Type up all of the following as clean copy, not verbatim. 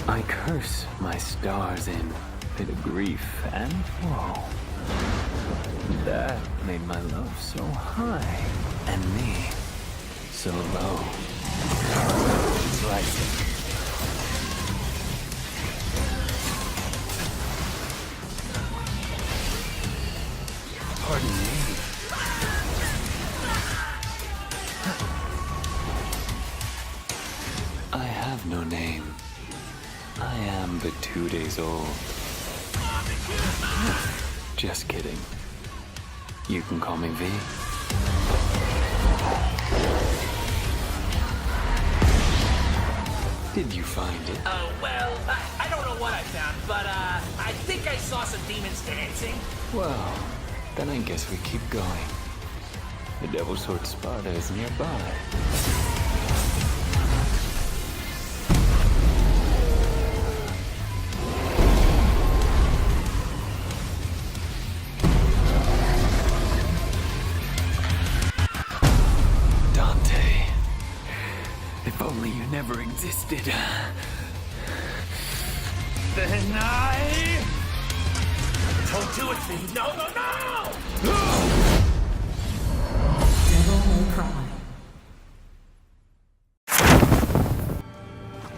I curse my stars in bit of grief and woe. That made my love so high and me so low. Rising. Pardon me. I have no name. I am but 2 days old. Just kidding. You can call me V. Did you find it? Oh, well, I don't know what I found, but, I think I saw some demons dancing. Well, then I guess we keep going. The Devil's Sword Sparta is nearby. If only you never existed. Then I... Don't do it, Steve. No, no, no! Devil May Cry.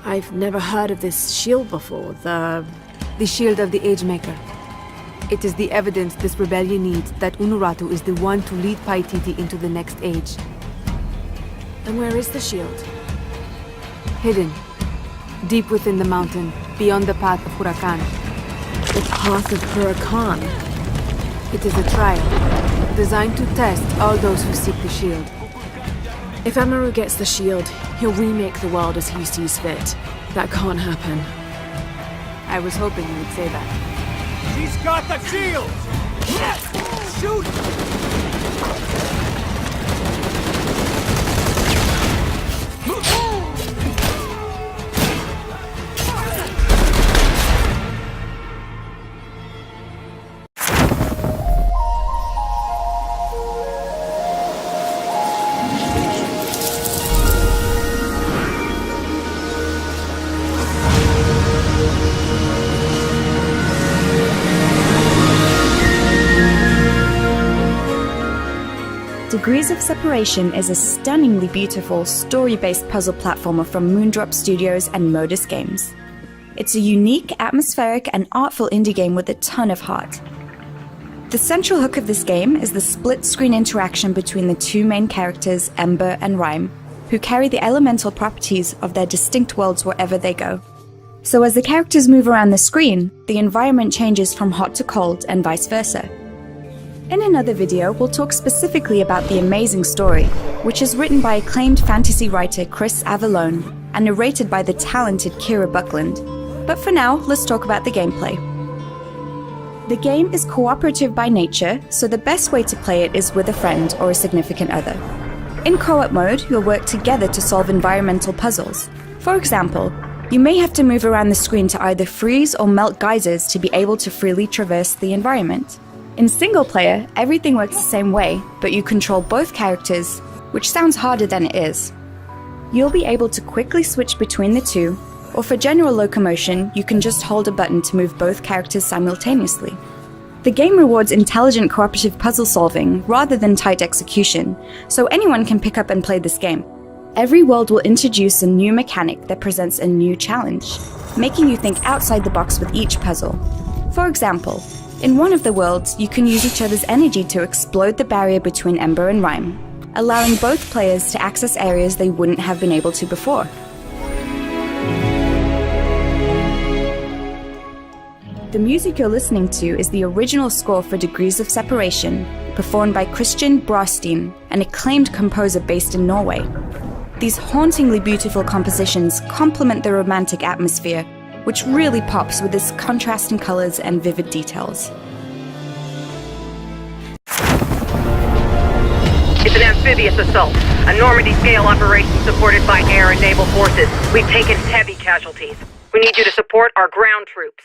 I've never heard of this shield before, the shield of the Age Maker. It is the evidence this rebellion needs that Unuratu is the one to lead Paititi into the next age. And where is the shield? Hidden, deep within the mountain, beyond the path of Huracan. The path of Huracan. It is a trial, designed to test all those who seek the shield. If Amaru gets the shield, he'll remake the world as he sees fit. That can't happen. I was hoping you would say that. She's got the shield! Shoot! Degrees of Separation is a stunningly beautiful, story-based puzzle platformer from Moondrop Studios and Modus Games. It's a unique, atmospheric, and artful indie game with a ton of heart. The central hook of this game is the split-screen interaction between the two main characters, Ember and Rhyme, who carry the elemental properties of their distinct worlds wherever they go. So as the characters move around the screen, the environment changes from hot to cold and vice versa. In another video, we'll talk specifically about the amazing story, which is written by acclaimed fantasy writer Chris Avallone and narrated by the talented Kira Buckland. But for now, let's talk about the gameplay. The game is cooperative by nature, so the best way to play it is with a friend or a significant other. In co-op mode, you'll work together to solve environmental puzzles. For example, you may have to move around the screen to either freeze or melt geysers to be able to freely traverse the environment. In single player, everything works the same way, but you control both characters, which sounds harder than it is. You'll be able to quickly switch between the two, or for general locomotion, you can just hold a button to move both characters simultaneously. The game rewards intelligent cooperative puzzle solving rather than tight execution, so anyone can pick up and play this game. Every world will introduce a new mechanic that presents a new challenge, making you think outside the box with each puzzle. For example, in one of the worlds, you can use each other's energy to explode the barrier between Ember and Rhyme, allowing both players to access areas they wouldn't have been able to before. The music you're listening to is the original score for Degrees of Separation, performed by Christian Brostein, an acclaimed composer based in Norway. These hauntingly beautiful compositions complement the romantic atmosphere, which really pops with its contrasting colors and vivid details. It's an amphibious assault, a Normandy-scale operation supported by air and naval forces. We've taken heavy casualties. We need you to support our ground troops.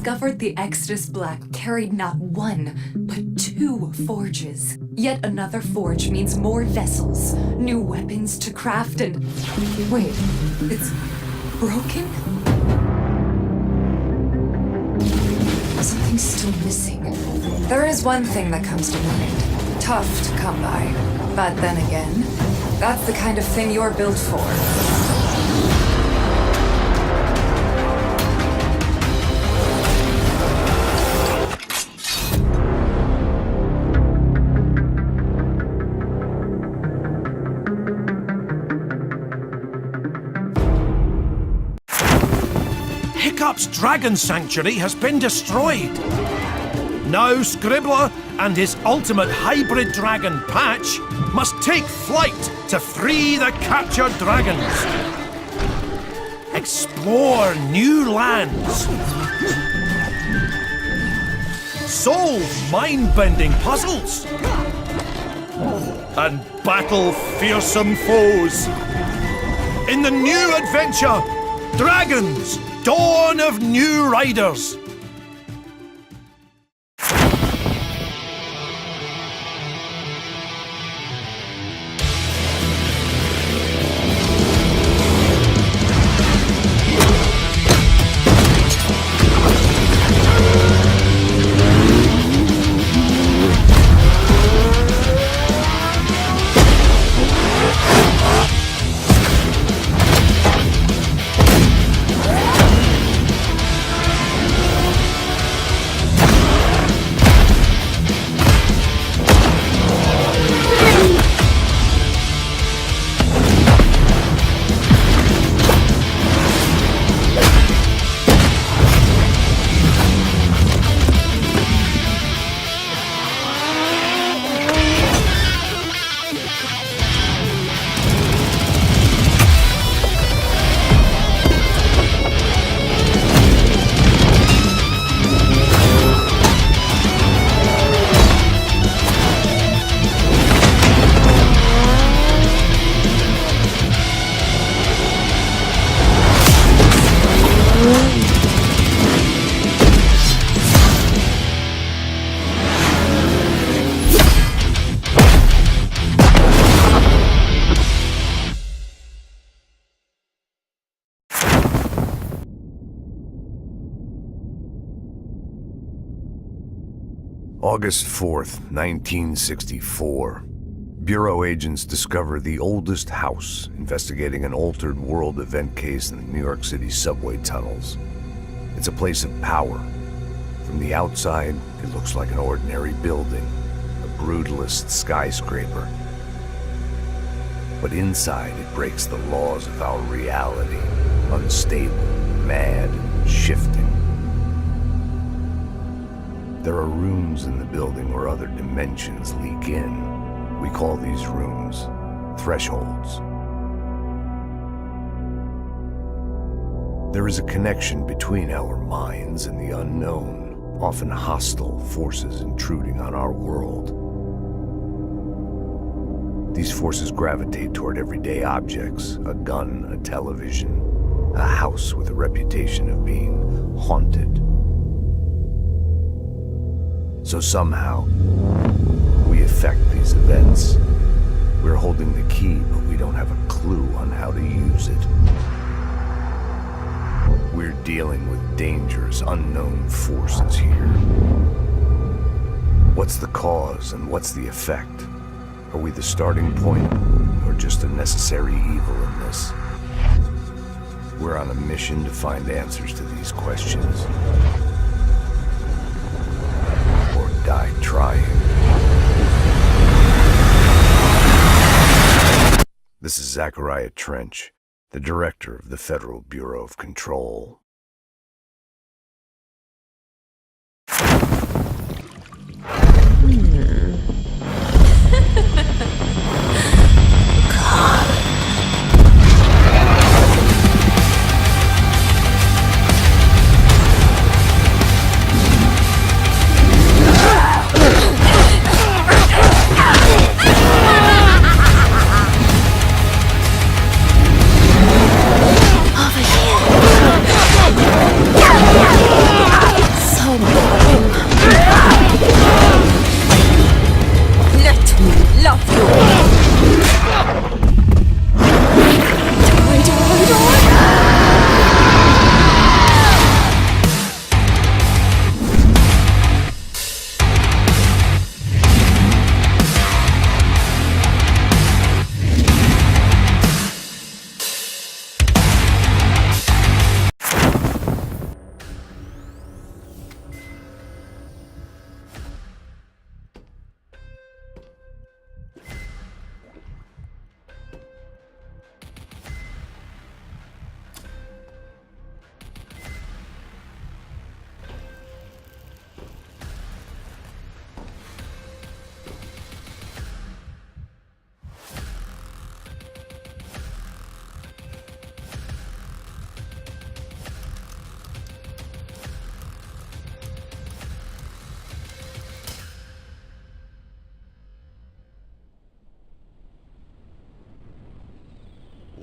discovered the Exodus Black carried not one, but 2 forges. Yet another forge means more vessels, new weapons to craft, and... Wait, it's broken? Something's still missing. There is one thing that comes to mind. Tough to come by. But then again, that's the kind of thing you're built for. Hiccup's dragon sanctuary has been destroyed. Now Scribbler and his ultimate hybrid dragon Patch must take flight to free the captured dragons. Explore new lands. Solve mind-bending puzzles. And battle fearsome foes. In the new adventure, Dragons, Dawn of New Riders. August 4th, 1964. Bureau agents discover the oldest house investigating an altered world event case in the New York City subway tunnels. It's a place of power. From the outside, it looks like an ordinary building, a brutalist skyscraper. But inside, it breaks the laws of our reality, unstable, mad, and shifting. There are rooms in the building where other dimensions leak in. We call these rooms thresholds. There is a connection between our minds and the unknown, often hostile forces intruding on our world. These forces gravitate toward everyday objects, a gun, a television, a house with a reputation of being haunted. So somehow, we affect these events. We're holding the key, but we don't have a clue on how to use it. We're dealing with dangerous, unknown forces here. What's the cause and what's the effect? Are we the starting point, or just a necessary evil in this? We're on a mission to find answers to these questions. Die trying. This is Zachariah Trench, the director of the Federal Bureau of Control.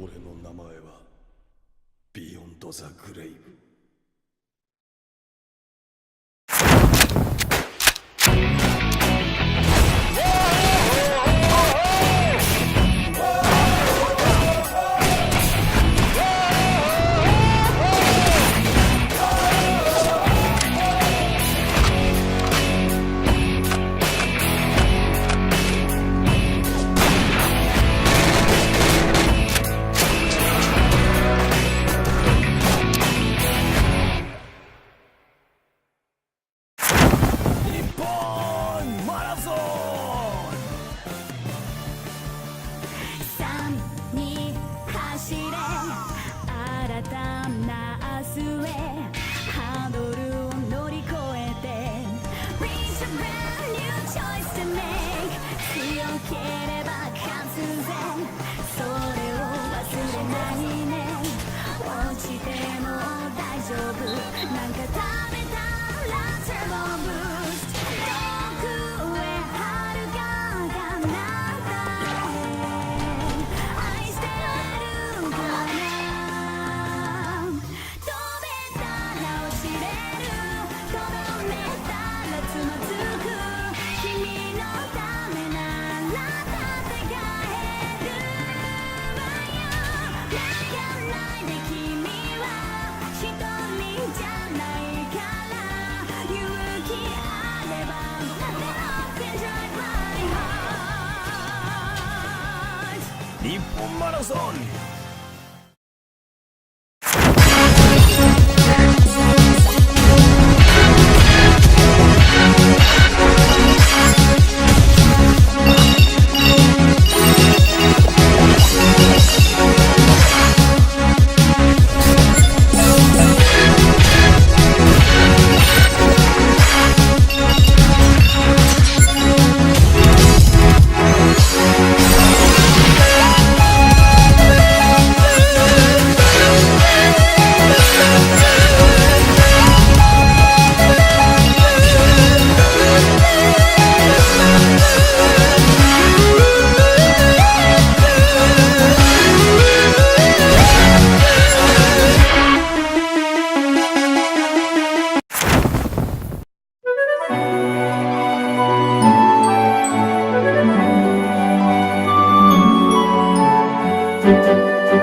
俺の名前はビヨンド・ザ・グレイブ。日本マラソン。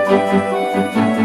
Thank you.